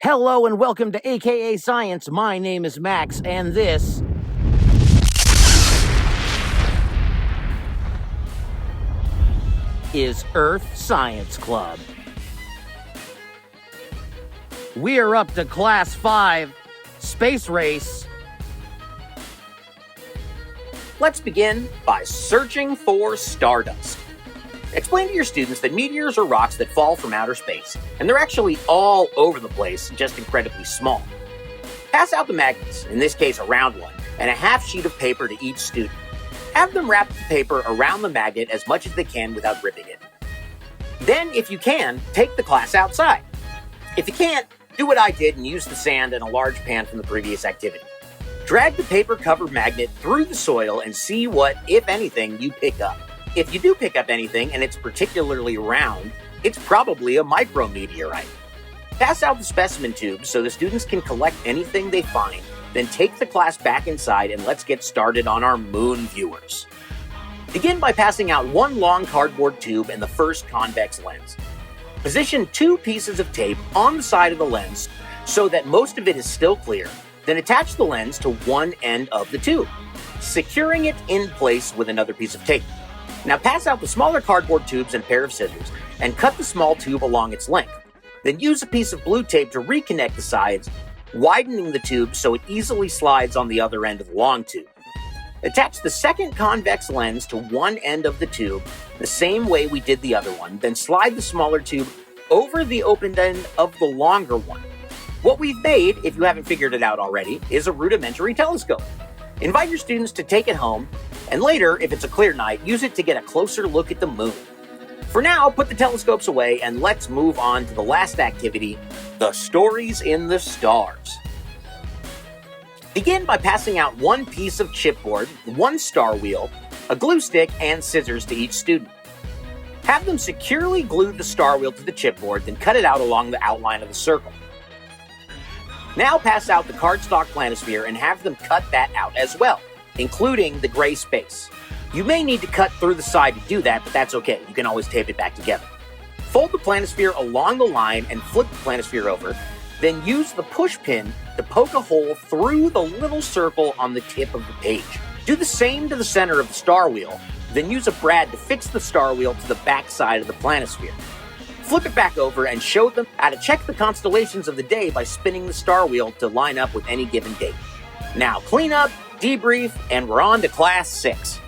Hello and welcome to AKA Science. My name is Max, and this is Earth Science Club. We are up to Class 5, Space Race. Let's begin by searching for stardust. Explain to your students that meteors are rocks that fall from outer space, and they're actually all over the place, just incredibly small. Pass out the magnets, in this case a round one, and a half sheet of paper to each student. Have them wrap the paper around the magnet as much as they can without ripping it. Then, if you can, take the class outside. If you can't, do what I did and use the sand and a large pan from the previous activity. Drag the paper-covered magnet through the soil and see what, if anything, you pick up. If you do pick up anything and it's particularly round, it's probably a micrometeorite. Pass out the specimen tubes so the students can collect anything they find, then take the class back inside and let's get started on our moon viewers. Begin by passing out one long cardboard tube and the first convex lens. Position 2 pieces of tape on the side of the lens so that most of it is still clear, then attach the lens to one end of the tube, securing it in place with another piece of tape. Now pass out the smaller cardboard tubes and a pair of scissors and cut the small tube along its length. Then use a piece of blue tape to reconnect the sides, widening the tube so it easily slides on the other end of the long tube. Attach the second convex lens to one end of the tube, the same way we did the other one, then slide the smaller tube over the open end of the longer one. What we've made, if you haven't figured it out already, is a rudimentary telescope. Invite your students to take it home, and later, if it's a clear night, use it to get a closer look at the moon. For now, put the telescopes away and let's move on to the last activity, the stories in the stars. Begin by passing out one piece of chipboard, one star wheel, a glue stick, and scissors to each student. Have them securely glue the star wheel to the chipboard, then cut it out along the outline of the circle. Now pass out the cardstock planisphere and have them cut that out as well, including the gray space. You may need to cut through the side to do that, but that's okay. You can always tape it back together. Fold the planisphere along the line and flip the planisphere over, then use the push pin to poke a hole through the little circle on the tip of the page. Do the same to the center of the star wheel, then use a brad to fix the star wheel to the back side of the planisphere. Flip it back over and show them how to check the constellations of the day by spinning the star wheel to line up with any given date. Now clean up, debrief, and we're on to Class 6.